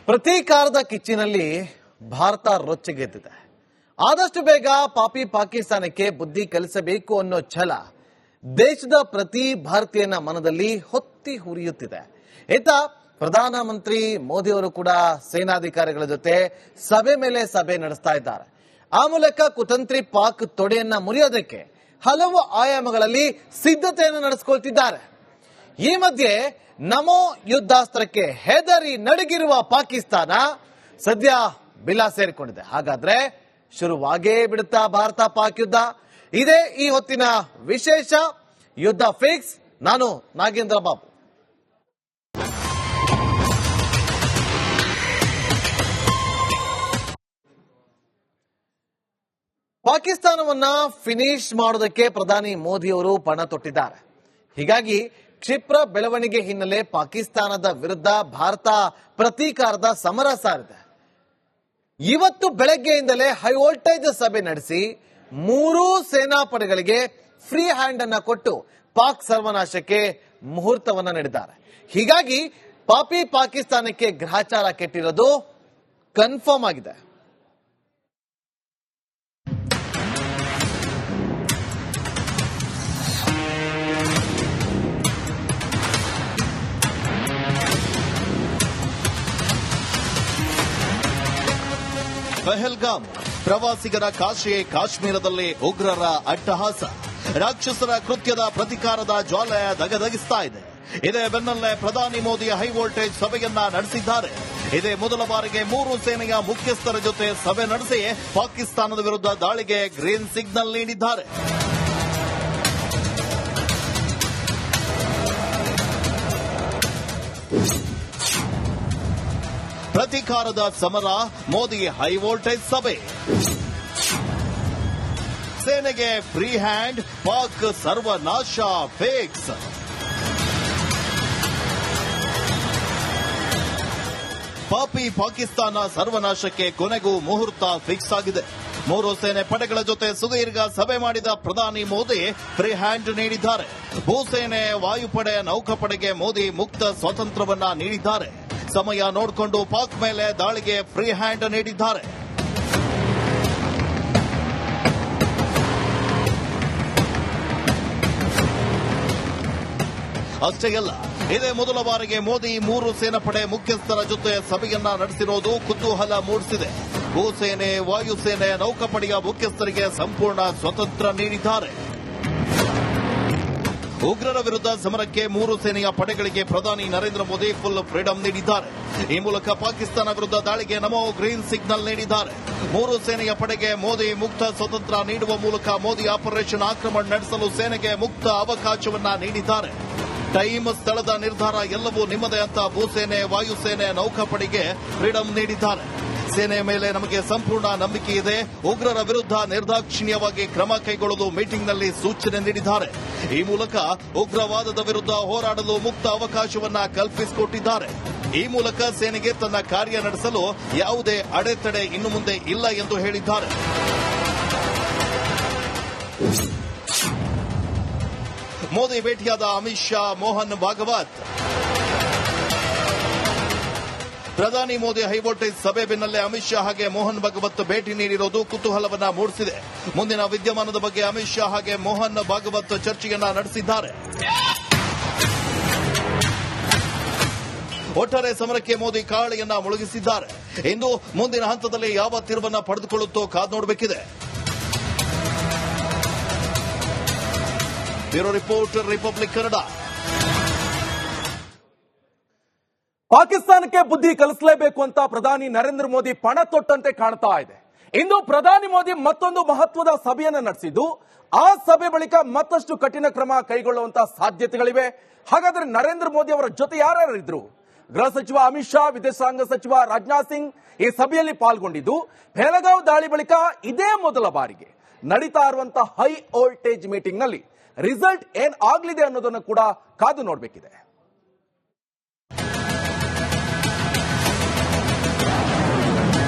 ಪ್ರತೀಕಾರದ ಕಿಚ್ಚಿನಲ್ಲಿ ಭಾರತ ರೊಚ್ಚಿಗೆದ್ದಿದೆ. ಆದಷ್ಟು ಬೇಗ ಪಾಕಿಸ್ತಾನಕ್ಕೆ ಬುದ್ಧಿ ಕಲಿಸಬೇಕು ಅನ್ನೋ ಛಲ ದೇಶದ ಪ್ರತಿ ಭಾರತೀಯನ ಮನದಲ್ಲಿ ಹೊತ್ತಿ ಹುರಿಯುತ್ತಿದೆ. ಇತ್ತ ಪ್ರಧಾನಮಂತ್ರಿ ಮೋದಿ ಅವರು ಕೂಡ ಸೇನಾಧಿಕಾರಿಗಳ ಜೊತೆ ಸಭೆ ಮೇಲೆ ಸಭೆ ನಡೆಸ್ತಾ ಇದ್ದಾರೆ. ಆ ಮೂಲಕ ಕುತಂತ್ರಿ ಪಾಕ್ ತೊಡೆಯನ್ನ ಮುರಿಯೋದಕ್ಕೆ ಹಲವು ಆಯಾಮಗಳಲ್ಲಿ ಸಿದ್ಧತೆಯನ್ನು ನಡೆಸಿಕೊಳ್ತಿದ್ದಾರೆ. ಈ ಮಧ್ಯೆ ನಮೋ ಯುದ್ಧಾಸ್ತ್ರಕ್ಕೆ ಹೆದರಿ ನಡುಗಿರುವ ಪಾಕಿಸ್ತಾನ ಸದ್ಯ ಬಿಲ ಸೇರಿಕೊಂಡಿದೆ. ಹಾಗಾದ್ರೆ ಶುರುವಾಗೇ ಬಿಡುತ್ತಾ ಭಾರತ ಪಾಕ್ ಯುದ್ಧ? ಇದೇ ಈ ಹೊತ್ತಿನ ವಿಶೇಷ. ಯುದ್ಧ ಫಿಕ್ಸ್. ನಾನು ನಾಗೇಂದ್ರ ಬಾಬು. ಪಾಕಿಸ್ತಾನವನ್ನ ಫಿನಿಶ್ ಮಾಡೋದಕ್ಕೆ ಪ್ರಧಾನಿ ಮೋದಿ ಅವರು ಪಣ ತೊಟ್ಟಿದ್ದಾರೆ. ಹೀಗಾಗಿ ಕ್ಷಿಪ್ರ ಬೆಳವಣಿಗೆ ಹಿನ್ನೆಲೆ ಪಾಕಿಸ್ತಾನದ ವಿರುದ್ಧ ಭಾರತ ಪ್ರತೀಕಾರದ ಸಮರ ಸಾರಿದೆ. ಇವತ್ತು ಬೆಳಗ್ಗೆಯಿಂದಲೇ ಹೈ ವೋಲ್ಟೇಜ್ ಸಭೆ ನಡೆಸಿ ಮೂರೂ ಸೇನಾಪಡೆಗಳಿಗೆ ಫ್ರೀ ಹ್ಯಾಂಡ್ ಅನ್ನ ಕೊಟ್ಟು ಪಾಕ್ ಸರ್ವನಾಶಕ್ಕೆ ಮುಹೂರ್ತವನ್ನ ನೀಡಿದ್ದಾರೆ. ಹೀಗಾಗಿ ಪಾಕಿಸ್ತಾನಕ್ಕೆ ಗ್ರಹಚಾರ ಕೆಟ್ಟಿರೋದು ಕನ್ಫರ್ಮ್ ಆಗಿದೆ. ಪಹಲ್ಗಾಮ್ ಪ್ರವಾಸಿಗರ ಕಾಶಿ ಕಾಶ್ಮೀರದಲ್ಲಿ ಉಗ್ರರ ಅಟ್ಟಹಾಸ, ರಾಕ್ಷಸರ ಕೃತ್ಯದ ಪ್ರತಿಕಾರದ ಜ್ವಾಲೆ ದಗದಗಿಸ್ತಾ ಇದೆ. ಇದೇ ಬೆನ್ನಲ್ಲೇ ಪ್ರಧಾನಿ ಮೋದಿ ಹೈ ವೋಲ್ಟೇಜ್ ಸಭೆಯನ್ನ ನಡೆಸಿದ್ದಾರೆ. ಇದೇ ಮೊದಲ ಬಾರಿಗೆ ಮೂರು ಸೇನೆಯ ಮುಖ್ಯಸ್ಥರ ಜೊತೆ ಸಭೆ ನಡೆಸಿ ಪಾಕಿಸ್ತಾನದ ವಿರುದ್ಧ ದಾಳಿಗೆ ಗ್ರೀನ್ ಸಿಗ್ನಲ್ ನೀಡಿದ್ದಾರೆ. ಪ್ರತೀಕಾರದ ಸಮರ, ಮೋದಿ ಹೈ ವೋಲ್ಟೇಜ್ ಸಭೆ, ಸೇನೆಗೆ ಫ್ರೀ ಹ್ಯಾಂಡ್, ಪಾಕ್ ಸರ್ವನಾಶ ಫಿಕ್ಸ್. ಪಾಕಿಸ್ತಾನ ಸರ್ವನಾಶಕ್ಕೆ ಕೊನೆಗೂ ಮುಹೂರ್ತ ಫಿಕ್ಸ್ ಆಗಿದೆ. ಮೂರು ಸೇನೆ ಪಡೆಗಳ ಜೊತೆ ಸುದೀರ್ಘ ಸಭೆ ಮಾಡಿದ ಪ್ರಧಾನಿ ಮೋದಿ ಫ್ರೀ ಹ್ಯಾಂಡ್ ನೀಡಿದ್ದಾರೆ. ಭೂಸೇನೆ, ವಾಯುಪಡೆ, ನೌಕಾಪಡೆಗೆ ಮೋದಿ ಮುಕ್ತ ಸ್ವಾತಂತ್ರ್ಯವನ್ನ ನೀಡಿದ್ದಾರೆ. ಸಮಯ ನೋಡಿಕೊಂಡು ಪಾಕ್ ಮೇಲೆ ದಾಳಿಗೆ ಫ್ರೀ ಹ್ಯಾಂಡ್ ನೀಡಿದ್ದಾರೆ. ಅಷ್ಟೇ ಅಲ್ಲ, ಇದೇ ಮೊದಲ ಬಾರಿಗೆ ಮೋದಿ ಮೂರು ಸೇನಾಪಡೆ ಮುಖ್ಯಸ್ಥರ ಜೊತೆ ಸಭೆಯನ್ನ ನಡೆಸಿರೋದು ಕುತೂಹಲ ಮೂಡಿಸಿದೆ. ಭೂಸೇನೆ, ವಾಯುಸೇನೆ, ನೌಕಾಪಡೆಯ ಮುಖ್ಯಸ್ಥರಿಗೆ ಸಂಪೂರ್ಣ ಸ್ವಾತಂತ್ರ್ಯ ನೀಡಿದ್ದಾರೆ. ಉಗ್ರರ ವಿರುದ್ಧ ಸಮರಕ್ಕೆ ಮೂರು ಸೇನೆಯ ಪಡೆಗಳಿಗೆ ಪ್ರಧಾನಿ ನರೇಂದ್ರ ಮೋದಿ ಫುಲ್ ಫ್ರೀಡಂ ನೀಡಿದ್ದಾರೆ. ಈ ಮೂಲಕ ಪಾಕಿಸ್ತಾನ ವಿರುದ್ಧ ದಾಳಿಗೆ ನಮೋ ಗ್ರೀನ್ ಸಿಗ್ನಲ್ ನೀಡಿದ್ದಾರೆ. ಮೂರು ಸೇನೆಯ ಪಡೆಗೆ ಮೋದಿ ಮುಕ್ತ ಸ್ವಾತಂತ್ರ್ಯ ನೀಡುವ ಮೂಲಕ ಮೋದಿ ಆಪರೇಷನ್ ಆಕ್ರಮಣ ನಡೆಸಲು ಸೇನೆಗೆ ಮುಕ್ತ ಅವಕಾಶವನ್ನ ನೀಡಿದ್ದಾರೆ. ಟೈಮ್, ಸ್ಥಳದ ನಿರ್ಧಾರ ಎಲ್ಲವೂ ನಿಮ್ಮದೇ ಅಂತ ಭೂಸೇನೆ, ವಾಯುಸೇನೆ, ನೌಕಾಪಡೆಗೆ ಫ್ರೀಡಂ ನೀಡಿದ್ದಾರೆ. ಸೇನೆಯ ಮೇಲೆ ನಮಗೆ ಸಂಪೂರ್ಣ ನಂಬಿಕೆ ಇದೆ. ಉಗ್ರರ ವಿರುದ್ಧ ನಿರ್ದಾಕ್ಷಿಣ್ಯವಾಗಿ ಕ್ರಮ ಕೈಗೊಳ್ಳಲು ಮೀಟಿಂಗ್ನಲ್ಲಿ ಸೂಚನೆ ನೀಡಿದ್ದಾರೆ. ಈ ಮೂಲಕ ಉಗ್ರವಾದದ ವಿರುದ್ಧ ಹೋರಾಡಲು ಮುಕ್ತ ಅವಕಾಶವನ್ನ ಕಲ್ಪಿಸಿಕೊಟ್ಟಿದ್ದಾರೆ. ಈ ಮೂಲಕ ಸೇನೆಗೆ ತನ್ನ ಕಾರ್ಯ ನಡೆಸಲು ಯಾವುದೇ ಅಡೆತಡೆ ಇನ್ನು ಮುಂದೆ ಇಲ್ಲ ಎಂದು ಹೇಳಿದ್ದಾರೆ. ಮೋದಿ ಭೇಟಿಯಾದ ಅಮಿತ್ ಶಾ, ಮೋಹನ್ ಭಾಗವತ್. ಪ್ರಧಾನಿ ಮೋದಿ ಹೈ ವೋಲ್ಟೇಜ್ ಸಭೆ ಬೆನ್ನಲ್ಲೇ ಅಮಿತ್ ಶಾ ಹಾಗೆ ಮೋಹನ್ ಭಾಗವತ್ ಭೇಟಿ ನೀಡಿರುವುದು ಕುತೂಹಲವನ್ನ ಮೂಡಿಸಿದೆ. ಮುಂದಿನ ವಿದ್ಯಮಾನದ ಬಗ್ಗೆ ಅಮಿತ್ ಶಾ ಹಾಗೆ ಮೋಹನ್ ಭಾಗವತ್ ಚರ್ಚೆಯನ್ನ ನಡೆಸಿದ್ದಾರೆ. ಒಟ್ಟಾರೆ ಸಮರಕ್ಕೆ ಮೋದಿ ಕಾಳೆಯನ್ನ ಮುಳುಗಿಸಿದ್ದಾರೆ. ಇಂದು ಮುಂದಿನ ಹಂತದಲ್ಲಿ ಯಾವ ತಿರುವನ್ನ ಪಡೆದುಕೊಳ್ಳುತ್ತೋ ಕಾದು ನೋಡಬೇಕಿದೆ. Bureau report, republic Kannada. ಪಾಕಿಸ್ತಾನಕ್ಕೆ ಬುದ್ಧಿ ಕಲಿಸಲೇಬೇಕು ಅಂತ ಪ್ರಧಾನಿ ನರೇಂದ್ರ ಮೋದಿ ಪಣ ತೊಟ್ಟಂತೆ ಕಾಣ್ತಾ ಇದೆ. ಇಂದು ಪ್ರಧಾನಿ ಮೋದಿ ಮತ್ತೊಂದು ಮಹತ್ವದ ಸಭೆಯನ್ನು ನಡೆಸಿದ್ದು, ಆ ಸಭೆ ಬಳಿಕ ಮತ್ತಷ್ಟು ಕಠಿಣ ಕ್ರಮ ಕೈಗೊಳ್ಳುವಂತಹ ಸಾಧ್ಯತೆಗಳಿವೆ. ಹಾಗಾದ್ರೆ ನರೇಂದ್ರ ಮೋದಿ ಅವರ ಜೊತೆ ಯಾರ್ಯಾರು ಇದ್ರು? ಗೃಹ ಸಚಿವ ಅಮಿತ್ ಶಾ, ವಿದೇಶಾಂಗ ಸಚಿವ ರಾಜನಾಥ್ ಸಿಂಗ್ ಈ ಸಭೆಯಲ್ಲಿ ಪಾಲ್ಗೊಂಡಿದ್ದು, ಪಹಲ್ಗಾಮ್ ದಾಳಿ ಬಳಿಕ ಇದೇ ಮೊದಲ ಬಾರಿಗೆ ನಡೀತಾ ಇರುವಂತಹ ಹೈ ವೋಲ್ಟೇಜ್ ಮೀಟಿಂಗ್ ನಲ್ಲಿ ರಿಸಲ್ಟ್ ಏನ್ ಆಗ್ಲಿದೆ ಅನ್ನೋದನ್ನು ಕೂಡ ಕಾದು ನೋಡಬೇಕಿದೆ.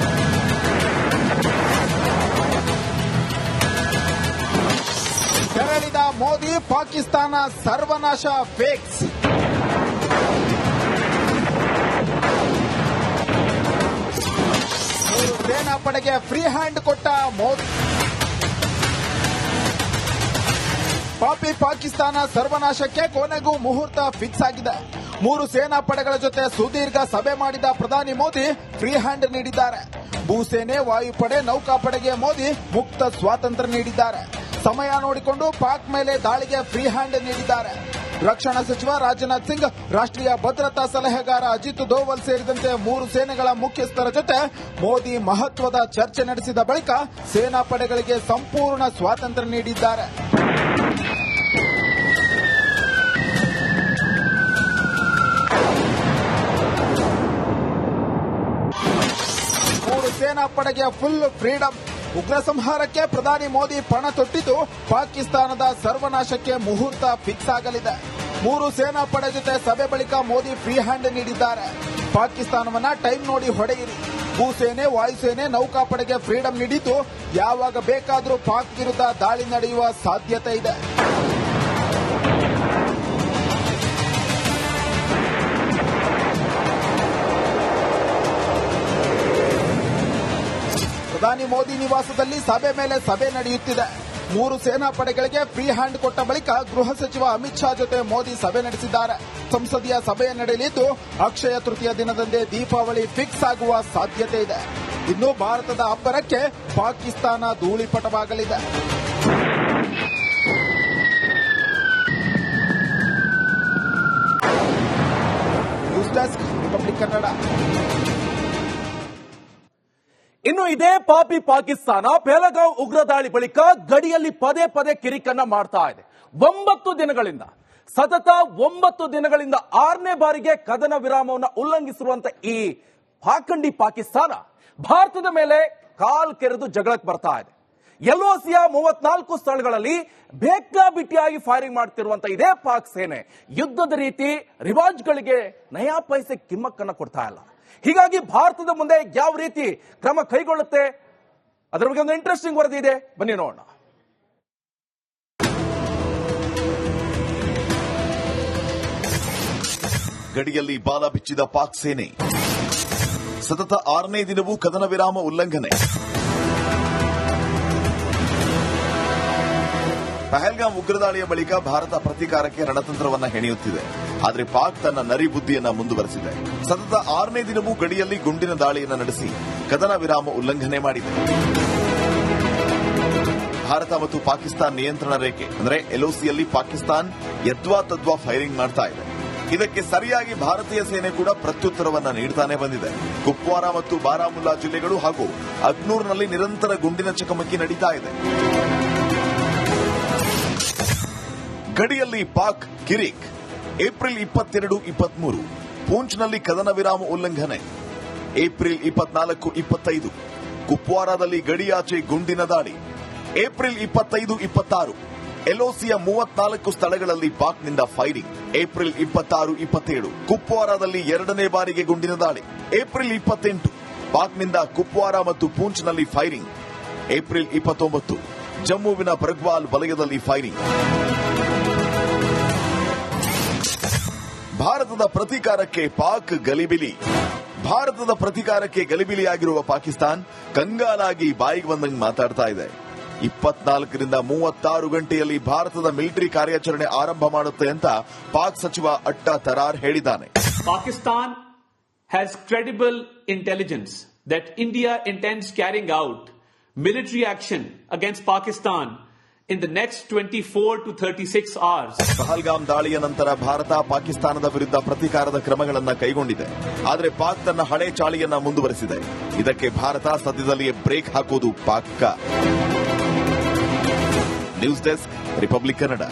ತೆರಳಿದ ಮೋದಿ, ಪಾಕಿಸ್ತಾನ ಸರ್ವನಾಶ ಫಿಕ್ಸ್. ಪಡೆಗೆ ಫ್ರೀ ಹ್ಯಾಂಡ್ ಕೊಟ್ಟ ಮೋದಿ. ಪಾಪಿ ಪಾಕಿಸ್ತಾನ ಸರ್ವನಾಶಕ್ಕೆ ಕೊನೆಗೂ ಮುಹೂರ್ತ ಫಿಕ್ಸ್ ಆಗಿದೆ. 3 ಸೇನಾ ಪಡೆಗಳ ಜೊತೆ ಸುದೀರ್ಘ ಸಭೆ ಮಾಡಿದ ಪ್ರಧಾನಿ ಮೋದಿ ಫ್ರೀ ಹ್ಯಾಂಡ್ ನೀಡಿದ್ದಾರೆ. ಭೂಸೇನೆ, ವಾಯುಪಡೆ, ನೌಕಾಪಡೆಗೆ ಮೋದಿ ಮುಕ್ತ ಸ್ವಾತಂತ್ರ್ಯ ನೀಡಿದ್ದಾರೆ. ಸಮಯ ನೋಡಿಕೊಂಡು ಪಾಕ್ ಮೇಲೆ ದಾಳಿಗೆ ಫ್ರೀ ಹ್ಯಾಂಡ್ ನೀಡಿದ್ದಾರೆ. ರಕ್ಷಣಾ ಸಚಿವ ರಾಜನಾಥ್ ಸಿಂಗ್, ರಾಷ್ಟ್ರೀಯ ಭದ್ರತಾ ಸಲಹೆಗಾರ ಅಜಿತ್ ದೋವಲ್ ಸೇರಿದಂತೆ 3 ಸೇನೆಗಳ ಮುಖ್ಯಸ್ಥರ ಜೊತೆ ಮೋದಿ ಮಹತ್ವದ ಚರ್ಚೆ ನಡೆಸಿದ ಬಳಿಕ ಸೇನಾ ಪಡೆಗಳಿಗೆ ಸಂಪೂರ್ಣ ಸ್ವಾತಂತ್ರ್ಯ ನೀಡಿದ್ದಾರೆ. 3 ಸೇನಾ ಪಡೆಗೆ ಫುಲ್ ಫ್ರೀಡಂ. ಉಗ್ರ ಸಂಹಾರಕ್ಕೆ ಪ್ರಧಾನಿ ಮೋದಿ ಪಣ ತೊಟ್ಟಿದ್ದು ಪಾಕಿಸ್ತಾನದ ಸರ್ವನಾಶಕ್ಕೆ ಮುಹೂರ್ತ ಫಿಕ್ಸ್ ಆಗಲಿದೆ. 3 ಸೇನಾ ಪಡೆ ಜೊತೆ ಸಭೆ ಬಳಿಕ ಮೋದಿ ಫ್ರೀ ಹ್ಯಾಂಡ್ ನೀಡಿದ್ದಾರೆ. ಪಾಕಿಸ್ತಾನವನ್ನ ಟೈಮ್ ನೋಡಿ ಹೊಡೆಯಿರಿ. ಭೂಸೇನೆ, ವಾಯುಸೇನೆ, ನೌಕಾಪಡೆಗೆ ಫ್ರೀಡಂ ನೀಡಿದ್ದು ಯಾವಾಗ ಬೇಕಾದರೂ ಪಾಕ್ ವಿರುದ್ಧ ದಾಳಿ ನಡೆಯುವ ಸಾಧ್ಯತೆ ಇದೆ. ಪ್ರಧಾನಿ ಮೋದಿ ನಿವಾಸದಲ್ಲಿ ಸಭೆ ಮೇಲೆ ಸಭೆ ನಡೆಯುತ್ತಿದೆ. 3 ಸೇನಾ ಪಡೆಗಳಿಗೆ ಫ್ರೀ ಹ್ಯಾಂಡ್ ಕೊಟ್ಟ ಬಳಿಕ ಗೃಹ ಸಚಿವ ಅಮಿತ್ ಶಾ ಜೊತೆ ಮೋದಿ ಸಭೆ ನಡೆಸಿದ್ದಾರೆ. ಸಂಸದೀಯ ಸಭೆ ನಡೆಯಲಿದ್ದು ಅಕ್ಷಯ ತೃತೀಯ ದಿನದಂದೇ ದೀಪಾವಳಿ ಫಿಕ್ಸ್ ಆಗುವ ಸಾಧ್ಯತೆ ಇದೆ. ಇನ್ನು ಭಾರತದ ಅಬ್ಬರಕ್ಕೆ ಪಾಕಿಸ್ತಾನ ಧೂಳಿಪಟವಾಗಲಿದೆ. News desk, republic Kannada. ಇನ್ನು ಇದೇ ಪಾಪಿ ಪಾಕಿಸ್ತಾನ ಪಹಲಗಾಂವ್ ಉಗ್ರ ದಾಳಿ ಬಳಿಕ ಗಡಿಯಲ್ಲಿ ಪದೇ ಪದೇ ಕಿರಿಕನ್ನ ಮಾಡ್ತಾ ಇದೆ. 9 ದಿನಗಳಿಂದ ಸತತ 9 ದಿನಗಳಿಂದ 6ನೇ ಬಾರಿಗೆ ಕದನ ವಿರಾಮವನ್ನು ಉಲ್ಲಂಘಿಸಿರುವಂತ ಈ ಪಾಖಂಡಿ ಪಾಕಿಸ್ತಾನ ಭಾರತದ ಮೇಲೆ ಕಾಲ್ ಕೆರೆದು ಜಗಳಕ್ಕೆ ಬರ್ತಾ ಇದೆ. ಎಲ್ಒಸಿಯ 34 ಸ್ಥಳಗಳಲ್ಲಿ ಬೇಕಾಬಿಟ್ಟಿಯಾಗಿ ಫೈರಿಂಗ್ ಮಾಡ್ತಿರುವಂತ ಇದೇ ಪಾಕ್ ಸೇನೆ ಯುದ್ಧದ ರೀತಿ ರಿವಾಜ್ಗಳಿಗೆ ನಯಾ ಪೈಸೆ ಕಿಮ್ಮಕ್ಕನ್ನ ಕೊಡ್ತಾ ಇಲ್ಲ. ಹೀಗಾಗಿ ಭಾರತದ ಮುಂದೆ ಯಾವ ರೀತಿ ಕ್ರಮ ಕೈಗೊಳ್ಳುತ್ತೆ, ಅದರ ಬಗ್ಗೆ ಒಂದು ಇಂಟ್ರೆಸ್ಟಿಂಗ್ ವರದಿ ಇದೆ, ಬನ್ನಿ ನೋಡೋಣ. ಗಡಿಯಲ್ಲಿ ಬಾಲ ಬಿಚ್ಚಿದ ಪಾಕ್ ಸೇನೆ, ಸತತ 6ನೇ ದಿನವೂ ಕದನ ವಿರಾಮ ಉಲ್ಲಂಘನೆ. ಪಹಲ್ಗಾಮ್ ಉಗ್ರದಾಳಿಯ ಬಳಿಕ ಭಾರತ ಪ್ರತೀಕಾರಕ್ಕೆ ರಣತಂತ್ರವನ್ನ ಹೆಣೆಯುತ್ತಿದೆ. ಆದರೆ ಪಾಕ್ ತನ್ನ ನರಿ ಬುದ್ಧಿಯನ್ನ ಮುಂದುವರೆಸಿದೆ. ಸತತ 6ನೇ ದಿನವೂ ಗಡಿಯಲ್ಲಿ ಗುಂಡಿನ ದಾಳಿಯನ್ನು ನಡೆಸಿ ಕದನ ವಿರಾಮ ಉಲ್ಲಂಘನೆ ಮಾಡಿದೆ. ಭಾರತ ಮತ್ತು ಪಾಕಿಸ್ತಾನ್ ನಿಯಂತ್ರಣ ರೇಖೆ ಅಂದರೆ ಎಲ್ಒಸಿಯಲ್ಲಿ ಪಾಕಿಸ್ತಾನ್ ಯದ್ವಾ ತದ್ವಾ ಫೈರಿಂಗ್ ಮಾಡ್ತಾ ಇದೆ. ಇದಕ್ಕೆ ಸರಿಯಾಗಿ ಭಾರತೀಯ ಸೇನೆ ಕೂಡ ಪ್ರತ್ಯುತ್ತರವನ್ನ ನೀಡುತ್ತಾನೆ ಬಂದಿದೆ. ಕುಪ್ವಾರಾ ಮತ್ತು ಬಾರಾಮುಲ್ಲಾ ಜಿಲ್ಲೆಗಳು ಹಾಗೂ ಅಗ್ನೂರ್ನಲ್ಲಿ ನಿರಂತರ ಗುಂಡಿನ ಚಕಮಕಿ ನಡೀತಾ ಇದೆ. ಗಡಿಯಲ್ಲಿ ಪಾಕ್ ಕಿರಿಕ್. ಏಪ್ರಿಲ್ 22, 23 ಪೂಂಚ್ನಲ್ಲಿ ಕದನ ವಿರಾಮ ಉಲ್ಲಂಘನೆ. ಏಪ್ರಿಲ್ 24, 25 ಕುಪ್ವಾರಾದಲ್ಲಿ ಗಡಿಯಾಚೆ ಗುಂಡಿನ ದಾಳಿ. ಏಪ್ರಿಲ್ 25, 26 ಎಲ್ಒಸಿಯ 34 ಸ್ಥಳಗಳಲ್ಲಿ ಪಾಕ್ನಿಂದ ಫೈರಿಂಗ್. ಏಪ್ರಿಲ್ 26, 27 ಕುಪ್ವಾರಾದಲ್ಲಿ 2ನೇ ಬಾರಿಗೆ ಗುಂಡಿನ ದಾಳಿ. ಏಪ್ರಿಲ್ 28 ಪಾಕ್ನಿಂದ ಕುಪ್ವಾರಾ ಮತ್ತು ಪೂಂಚ್ನಲ್ಲಿ ಫೈರಿಂಗ್. ಏಪ್ರಿಲ್ 29 ಜಮ್ಮುವಿನ ಬರ್ಗ್ವಾಲ್ ವಲಯದಲ್ಲಿ ಫೈರಿಂಗ್. ಭಾರತದ ಪ್ರತೀಕಾರಕ್ಕೆ ಪಾಕ್ ಗಲಿಬಿಲಿ. ಭಾರತದ ಪ್ರತೀಕಾರಕ್ಕೆ ಗಲಿಬಿಲಿಯಾಗಿರುವ ಪಾಕಿಸ್ತಾನ್ ಕಂಗಾಲಾಗಿ ಬಾಯಿಗೆ ಬಂದಂಗೆ ಮಾತಾಡ್ತಾ ಇದೆ. 24ರಿಂದ 36 ಗಂಟೆಯಲ್ಲಿ ಭಾರತದ ಮಿಲಿಟರಿ ಕಾರ್ಯಾಚರಣೆ ಆರಂಭ ಮಾಡುತ್ತೆ ಅಂತ ಪಾಕ್ ಸಚಿವ ಅಟ್ಟಾ ತರಾರ್ ಹೇಳಿದ್ದಾನೆ. Pakistan has credible intelligence that India intends carrying out military action against Pakistan in the next 24 to 36 hours. Pahalgam ದಾಳಿಯ ನಂತರ ಭಾರತ ಪಾಕಿಸ್ತಾನದ ವಿರುದ್ಧ ಪ್ರತೀಕಾರದ ಕ್ರಮಗಳನ್ನು ಕೈಗೊಂಡಿದೆ. ಆದರೆ ಪಾಕ್ ತನ್ನ ಹಳೆ ಚಾಳಿಯನ್ನ ಮುಂದುವರೆಸಿದೆ. ಇದಕ್ಕೆ ಭಾರತ ಸದ್ಯದಲ್ಲಿಯೇ ಬ್ರೇಕ್ ಹಾಕುವುದು ಪಕ್ಕಾ. News desk, republic Kannada.